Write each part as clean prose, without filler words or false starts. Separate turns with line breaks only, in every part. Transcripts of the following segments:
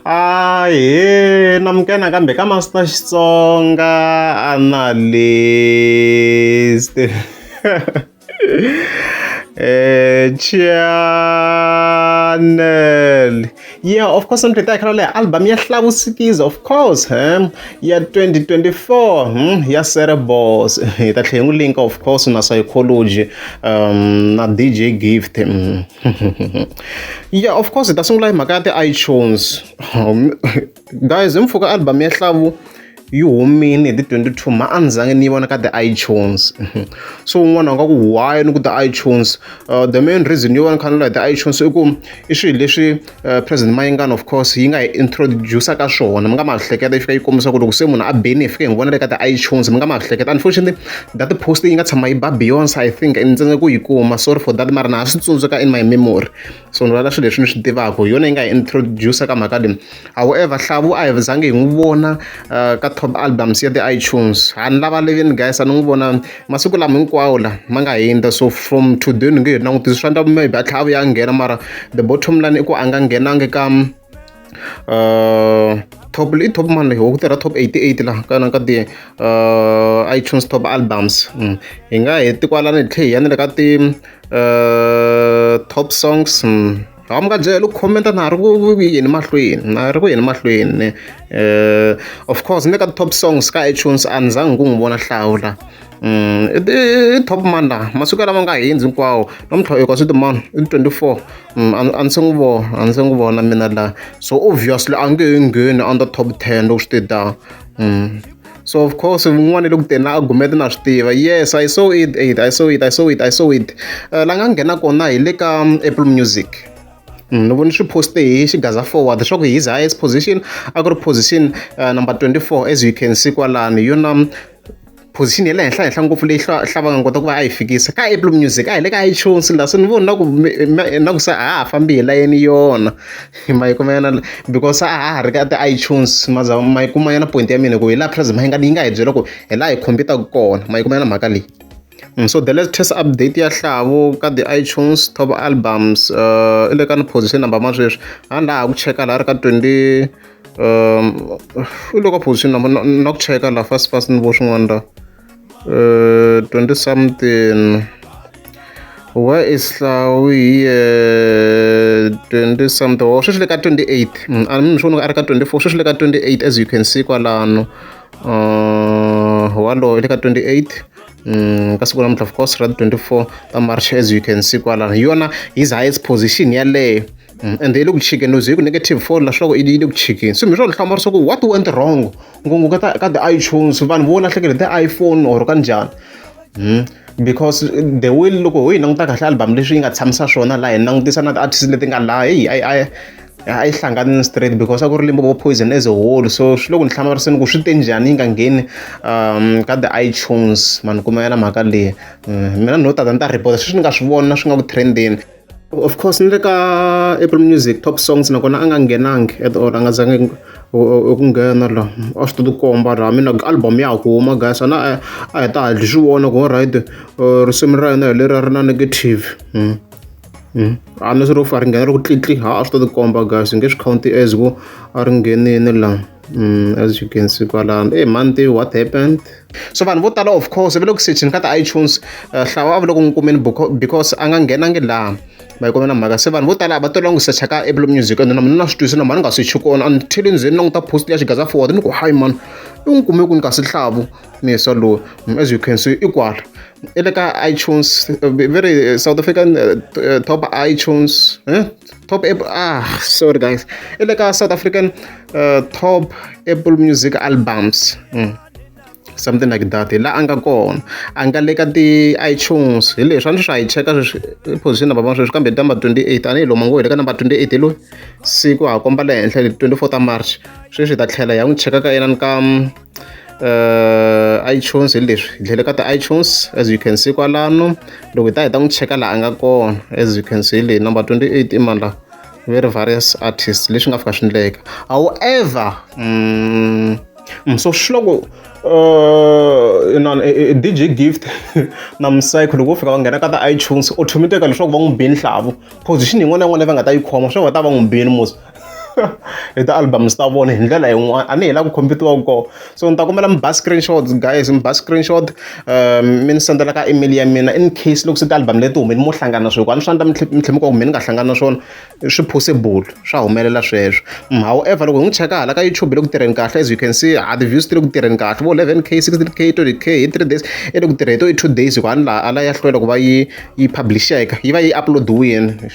Ahee, namukela kambe ka Master Xitsonga analyst. Channel. Yeah, of course, I'm talking album ya Hlavu Sikiza, of course, ya 2024, ya Cerebos. Ita tlhela link, of course, na Sayicology, na DJ Gift. Yeah, of course, ita sungula hi mhaka ya ti-iTunes. Guys, hi mpfhuka album ya Hlavu yi humile hi ti 22 ma a ni zangi ni yi vona ka ti-iTunes. So un'wana u nga ku why ni ku ti-iTunes, the main reason yo vona khanela hi ti-iTunes i ku i swilo leswi president Mayengani, of course, yi nga hi introduce ka swona. Mi nga ma hleketa yi fika yi kombisa ku loko se munhu a beni hi fika hi vona le ka ti-iTunes. Mi nga ma hleketa, unfortunately that post yi nga tshama yi ba Beyonce, I think, ni tsandzeka ku yi kuma, sorry for that, mara na ha swi tsundzuka in my memory. So ni vula swilo leswi ni swi tivaka hi yona yi nga hi introduce ka mhaka leyi. However, Hlavu a hi zangi hi n'wi vona ka top albums ya ti-iTunes. A ni lava leveni guys, a ni n'wi vona masiku lama hinkwawo la ma nga hundza. So from today ni nge hi langutisi swa endla maybe a tlhava ya nghena, mara the bottom line i ku a nga nghenangi ka top man leyi ku tirha top 88 la ka ti iTunes top albums. Hi nga heti kwalani hi tlhe hi ya ni le ka ti top songs. Ha mi nga byela ku comment na ha ri ku yini mahlweni, of course ni le ka top songs ka iTunes a ni zangi ku n'wi vona Hlavu la. I top man la masiku lama nga hundzi hinkwawo namuntlha eka swi timani i 24. A ni se n'wi vona mina la, so obviously a nge he ngheni under top 10 loko swi tita. So of course un'wana loko tena argument na swi tiva. Yes, I saw it. La nga nghena kona hi le ka Apple Music. Ni voni swi poste hi xigaza forward swa ku his highest position a ku ri position number 24, as you can see kwalani. Hi yona position ya le henhla ngopfu leyi Hlavu nga kota ku va a yi fikisa ka Apple Music, a hi le ka iTunes la. So ni voni na ku se a ha fambi hi layeni yona ma yi kumanyana, because a ha ri ka ti-iTunes. Ma yi kumanyana point ya mina ku hi laha president Mayengani yi nga hi byela ku hi laha hi khompitaka kona. Ma yi kumanyana mhaka leyi. So the latest update ya Hlavu ka the iTunes top albums i le ka position number ma sweswi. A ni laha ku cheka laha ri ka 20 u le ka position number na ku cheka la fast ni vo swin'wana la 20 something. Where is Hlavu here? 20 something. Sweswi le ka 28. A ni swi vona a ri ka 24, sweswi le ka 28, as you can see kwalano. Walowo le ka 28. Ka siku namuntlha, of course, ra 24 ta March, as you can see kwalano. Hi yona his highest position yaleyo. And hi le ku chikeni no hi ku negative 4 la swa ku i le ku chikeni. So mi swo hlamara swa ku what went wrong ngopfu ka ti-iTunes. Vanhu vo lahlekele ti-iPhone or ka njhani. Because the way loko hi languta kahle album leswi yi nga tshamisa swona laha hi langutisa na ti-artist leti nga laha a yi hlanganini straight, because a ku ri Limpopo Poison as a whole. So swi loko ni hlamariseni ku swi te njhani yi nga ngheni ka ti-iTunes. Mani kumayela mhaka leyi. Mina no tata ni ta report sweswi ni nga swi vona swi nga ku trendeni. Of course ni le ka Apple Music top songs nakona a nga nghenangi at all, a nga zangi ku nghena la. A swi to tikomba la mina album ya huma guys, a hi ta hatli swi vona ku alright risimu ra yena hi leri ri na negative. A ni swi ri fa ri nghena ri ku tlitli, a swi to tikomba guys, hi nge swi counti as ku a ri nghenini la. As you can see kwalano. Hey man, what happened? So vanhu vo tala, of course, va le ku searcheni ka ti-iTunes. Hlavu a va le ku n'wi kumeni because a nga nghenangi laha. Ma yi kumena mhaka se vanhu vo tala va tola n'wi searcha ka Apple Music, and na mina na swi twisisa na mani nga searchi kona until ndzeni languta post ya xigaza forward ni ku hayi man i n'wi kume ku ni kasi Hlavu ni so lowu. As you can see i kwala i le ka iTunes, very South African top iTunes top Apple, sorry guys, i le ka South African top Apple Music albums, something like that. La a nga kona a nga le ka ti-iTunes. Hi leswi a ni swi hi cheka sweswi position number sweswi, kambe number 28 a ni hi lomu ngo hi le ka number 28 hi loyi siku ha komba le henhla 24 ta March. Sweswi hi ta tlhela hi ya n'wi cheka ka yena ni ka iTunes. Hi leswi hi tlhele ka ti-iTunes, as you can see kwalano. Loko hi ta n'wi cheka laha a nga kona, as you can see le number 28 i mani la very various artists leswi nga fika swi endleka. However so swi loko DJ Gift na Sayicology loko fika va nghena ka ti-iTunes automatically leswaku va n'wi beni Hlavu position yin'wana na yin'wana leyi va nga ta yi khoma swa ku va ta va n'wi beni mos. hi ti-albums ta vona hi ndlela yin'wana a ni hi la ku khompitiwa kona. So ni ta kombela mi ba screenshots guys, mi ba screenshot mi ni sendela ka email ya mina in case loko se ti-album leti humeni mo hlangana swilo, a ni swi endla mi tlhe mi kuma ku mi ni nga hlangana na swona, swi possible, swa humelela sweswo. However loko hi n'wi cheka hala ka YouTube hi le ku tirheni kahle, as you can see ti-views ti le ku tirheni kahle, vo 11k 16k 20k hi 3 days i le ku tirha hi 2 days hikuva ala ya hlwela ku va yi publisheka, yi va yi uploadiwini.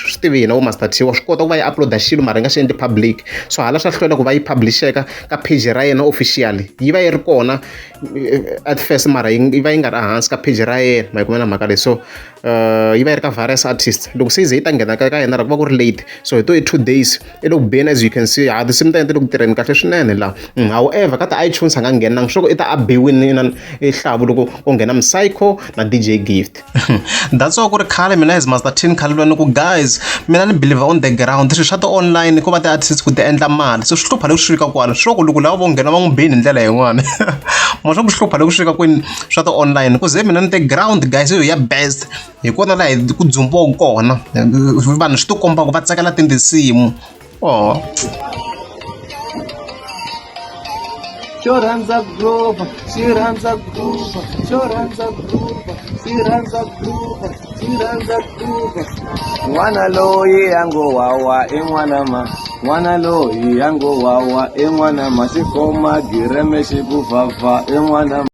Swi tivi hina vo Master T wa swi kota ku va yi uploada xilo mara yi nga xi endli public, so hala swa hlwela ku va yi publisheka ka page ra yena officially, yi va yi ri kona at first mara yi va yi nga ri ehansi ka page ra yena, ma yi kumela mhaka leyi. So yi va yi ri ka various artists, loko se yi ze yi ta nghena ka yena ku va ku ri late, so hi to hi 2 days i le ku beni, as you can see tinsimu ta yena ti le ku tirheni kahle swinene laha. However ka ti-iTunes a nga nghenangi, sure ku i ta abiwini i Hlavu loko ku nghena Psycho na DJ Gift. That's why ku ri khale mina as Master T ni khaleliwa ni ku guys, mina ni believe on the ground swilo swa ti-online ku va ti-artists ku ti endla mali, so swi hlupha loko swi fika kwala, sure ku loko lava vo nghena va n'wi beni hi ndlela yin'wana ma swa ku swi hlupha loko swi fika kwini swa ti-online, ku ze mina ni ti-ground guys yo ya best hi kona laha hi ku dzumbiwaka kona, vanhu swi ti komba ku va tsakela tindzisimu.
Choranza groove, shiranza groove, choranza groove, shiranza groove, shiranza groove. Mwana loyi yango wawa mwana ma, mwana loyi yango wawa mwana ma, shikoma gireme shikuvava mwana.